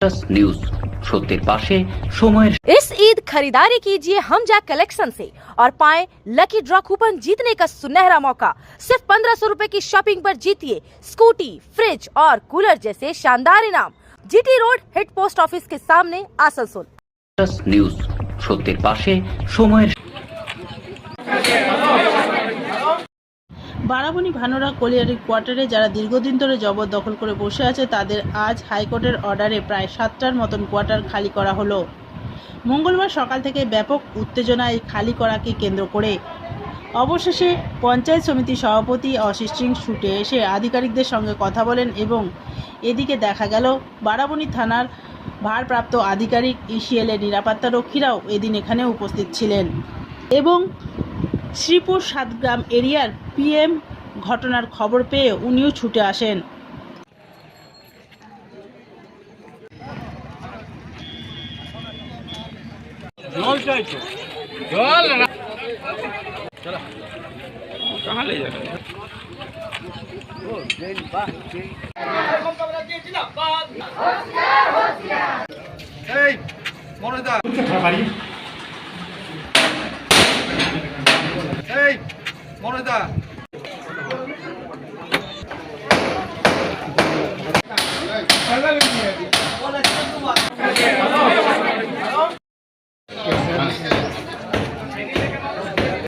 News সত্যের পাশে সময়ের। इस ईद खरीदारी कीजिए हम जैक कलेक्शन से और पाएं लकी ड्रॉ कूपन जीतने का सुनहरा मौका। सिर्फ 1500 रुपए की शॉपिंग पर जीतिए स्कूटी, फ्रिज और कूलर जैसे शानदार इनाम। GT road hit post office के सामने आसनसोल। न्यूज সত্যের পাশে সময়ের। বারাবণী ভানোরা কলিয়ারি কোয়ার্টারে যারা দীর্ঘদিন ধরে জবরদখল করে বসে আছে তাদের আজ হাইকোর্টের অর্ডারে প্রায় 7টার মতন কোয়ার্টার খালি করা হলো। মঙ্গলবার সকাল থেকে ব্যাপক উত্তেজনা এই খালি করাকে কেন্দ্র করে। অবশেষে পঞ্চায়েত সমিতির সভাপতি অশিস সিং ছুটে এসে আধিকারিকদের সঙ্গে কথা বলেন এবং এদিকে দেখা গেল বারাবণী থানার ভারপ্রাপ্ত আধিকারিক ইসিএলের নিরাপত্তা রক্ষীরাও এদিন এখানে উপস্থিত ছিলেন এবং শ্রীপুর সাতগ্রাম এরিয়ার পিএম ঘটনার খবর পেয়ে উনিও ছুটে আসেন।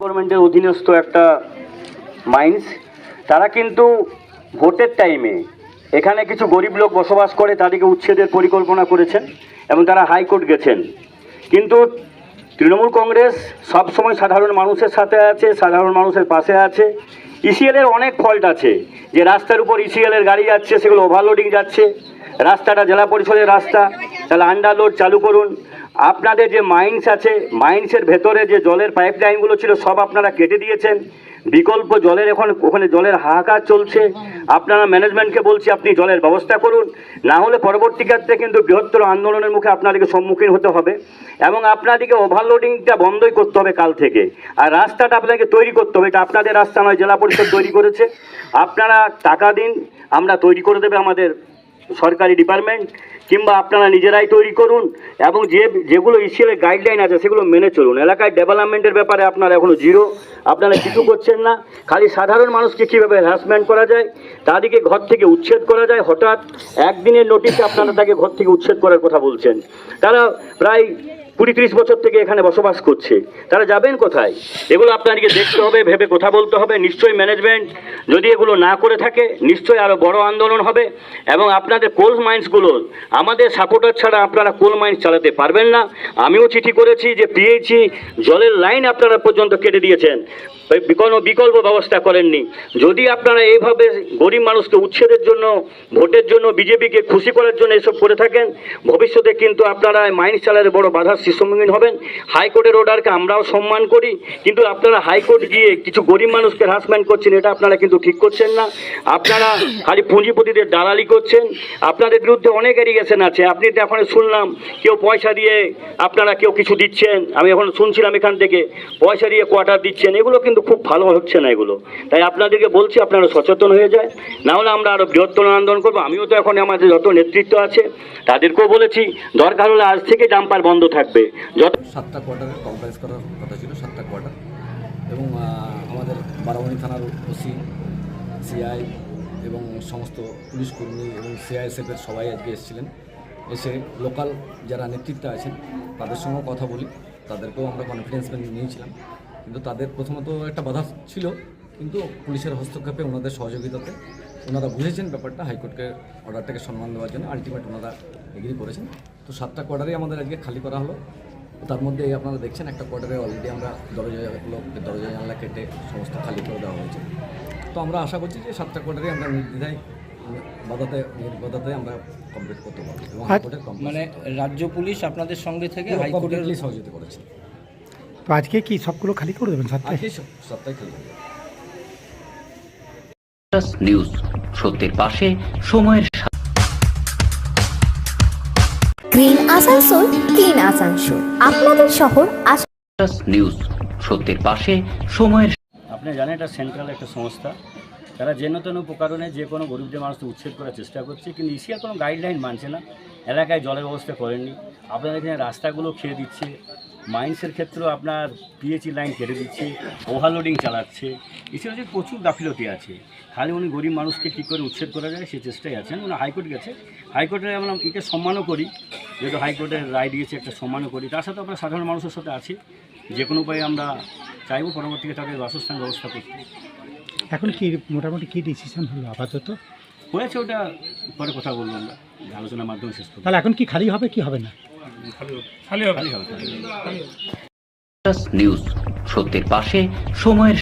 গভর্নমেন্টের অধীনস্থ একটা মাইন্স, তারা কিন্তু ভোটের টাইমে এখানে কিছু গরিব লোক বসবাস করে তাদেরকে উচ্ছেদের পরিকল্পনা করেছেন এবং তারা হাইকোর্ট গেছেন। কিন্তু তৃণমূল কংগ্রেস সবসময় সাধারণ মানুষের সাথে আছে, সাধারণ মানুষের পাশে আছে। ইসিএলের অনেক ফল্ট আছে, যে রাস্তার উপর ইসিএলের গাড়ি যাচ্ছে সেগুলো ওভারলোডিং যাচ্ছে, রাস্তাটা জেলা পরিষদের রাস্তা, তাহলে আন্ডারলোড চালু করুন। আপনাদের যে মাইন্স আছে, মাইন্সের ভেতরে যে জলের পাইপ লাইনগুলো ছিল সব আপনারা কেটে দিয়েছেন। বিকল্প জলের এখন ওখানে জলের হাহাকার চলছে। আপনারা ম্যানেজমেন্টকে বলছি আপনি জলের ব্যবস্থা করুন, না হলে পরবর্তী ক্ষেত্রে কিন্তু বৃহত্তর আন্দোলনের মুখে আপনাদেরকে সম্মুখীন হতে হবে এবং আপনাদেরকে ওভারলোডিংটা বন্ধই করতে হবে কাল থেকে। আর রাস্তাটা আপনাকে তৈরি করতে হবে, এটা আপনাদের রাস্তা নয়, জেলা পরিষদ তৈরি করেছে। আপনারা টাকা দিন, আমরা তৈরি করে দেবে আমাদের সরকারি ডিপার্টমেন্ট, কিংবা আপনারা নিজেরাই তৈরি করুন এবং যেগুলো ইসিএলের গাইডলাইন আছে সেগুলো মেনে চলুন। এলাকায় ডেভেলপমেন্টের ব্যাপারে আপনারা এখনও জিরো, আপনারা কিছু করছেন না। খালি সাধারণ মানুষকে কীভাবে হ্যারাসমেন্ট করা যায়, তাদেরকে ঘর থেকে উচ্ছেদ করা যায়, হঠাৎ একদিনের নোটিশে আপনারা তাকে ঘর থেকে উচ্ছেদ করার কথা বলছেন। তারা প্রায় 20-30 বছর থেকে এখানে বসবাস করছে, তারা যাবেন কোথায়? এগুলো আপনাদেরকে দেখতে হবে, ভেবে কথা বলতে হবে। নিশ্চয়ই ম্যানেজমেন্ট যদি এগুলো না করে থাকে নিশ্চয়ই আরও বড় আন্দোলন হবে এবং আপনাদের কোল মাইন্সগুলো আমাদের সাপোর্টার ছাড়া আপনারা কোল মাইন্স চালাতে পারবেন না। আমিও চিঠি করেছি যে পিএইচই জলের লাইন আপনারা পর্যন্ত কেটে দিয়েছেন, কোনো বিকল্প ব্যবস্থা করেননি। যদি আপনারা এইভাবে গরিব মানুষকে উচ্ছেদের জন্য, ভোটের জন্য, বিজেপিকে খুশি করার জন্য এসব করে থাকেন, ভবিষ্যতে কিন্তু আপনারা মাইন্স চালাতে বড় বাধার সম্মুখীন হবেন। হাইকোর্টের অর্ডারকে আমরাও সম্মান করি, কিন্তু আপনারা হাইকোর্ট গিয়ে কিছু গরিব মানুষকে হ্যারাসমেন্ট করছেন, এটা আপনারা কিন্তু ঠিক করছেন না। আপনারা খালি পুঁজিপতিদের দালালি করছেন। আপনাদের বিরুদ্ধে অনেক এলিগেশন আছে। আপনি তো এখন শুনলাম কেউ পয়সা দিয়ে, আপনারা কেউ কিছু দিচ্ছেন, আমি এখন শুনছিলাম এখান থেকে পয়সা দিয়ে কোয়ার্টার দিচ্ছেন, এগুলো কিন্তু খুব ভালো হচ্ছে না এগুলো। তাই আপনাদেরকে বলছি আপনারা সচেতন হয়ে যায়, না হলে আমরা আরও বৃহত্তর আন্দোলন করবো। আমিও তো এখন আমাদের যত নেতৃত্ব আছে তাদেরকেও বলেছি দরকার হলে আজ থেকে ডাম্পার বন্ধ থাকবে। যত 7টা কোয়ার্টারে কমপ্লেক্স করার কথা ছিল, 7টা কোয়ার্টার, এবং আমাদের বারাবণী থানার ওসি, সিআই এবং সমস্ত পুলিশ কর্মী এবং সিআইএসএফের সবাই আজকে এসেছিলেন। এসে লোকাল যারা নেতৃত্বে আছেন তাদের সঙ্গেও কথা বলি, তাদেরকেও আমরা কনফিডেন্স নিয়েছিলাম। কিন্তু তাদের প্রথমত একটা বাধা ছিল, কিন্তু পুলিশের হস্তক্ষেপে, ওনাদের সহযোগিতাতে ওনারা বুঝেছেন ব্যাপারটা, হাইকোর্টকে অর্ডারটাকে সম্মান দেওয়ার জন্য আলটিমেট ওনারা এগ্রি করেছেন। তো 7টা কোয়ার্টারেই আমাদের আজকে খালি করা হলো। তার মধ্যে আপনারা দেখছেন একটা কোয়ার্টারে অলরেডি আমরা দরজা জানলা কেটে সমস্ত খালি করে দেওয়া হয়েছে। তো আমরা আশা করছি যে 7টা কোয়ার্টারে আমরা নির্দ্বিধায় নির্বাধাতে আমরা কমপ্লিট করতে পারবো এবং হাইকোর্টের মানে রাজ্য পুলিশ আপনাদের সঙ্গে থেকে হাইকোর্টের সহযোগিতা করেছে। তো আজকে কি সবগুলো খালি করে দেবেন? আজকে 7টাই খালি হবে। নিউজ সত্যের পাশে সময়ের। গ্রিন আসানসোল, ক্লিন আসানসোল, আপনাদের শহর নিউজ সত্যের পাশে সময়ের। আপনি জানেন এটা সেন্ট্রাল একটা সংস্থা, তারা যেন তেন প্রকারণে যে কোনো গরিবদের মানুষকে উচ্ছেদ করার চেষ্টা করছে, কিন্তু ইসিআর কোনো গাইডলাইন মানছে না। এলাকায় জলের ব্যবস্থা করেননি। আপনাদের এখানে রাস্তাগুলো খেয়ে দিচ্ছে, মাইন্সের ক্ষেত্রেও আপনার পিএইচই লাইন কেটে দিচ্ছে, ওভারলোডিং চালাচ্ছে। এছাড়া যে প্রচুর গাফিলতি আছে। খালি উনি গরিব মানুষকে কী করে উচ্ছেদ করা যায় সেই চেষ্টায় আছেন। উনি হাইকোর্ট গেছে, হাইকোর্টে আমরা একে সম্মানও করি, যেহেতু হাইকোর্টের রায় দিয়েছে একটা সম্মানও করি। তার সাথে আমরা সাধারণ মানুষের সাথে আছি, যে কোনো উপায়ে আমরা চাইব পরবর্তীতে তাদের বাসস্থান ব্যবস্থা করতে। এখন কি মোটামুটি কি ডিসিশন হলো আপাতত? হয়েছে ওটা পরে কথা বলবো, আমরা আলোচনার মাধ্যমে শেষ করবো। তাহলে এখন কি খালি হবে কি হবে না? খালি হবে। নিউজ, সত্যের পাশে সময়ের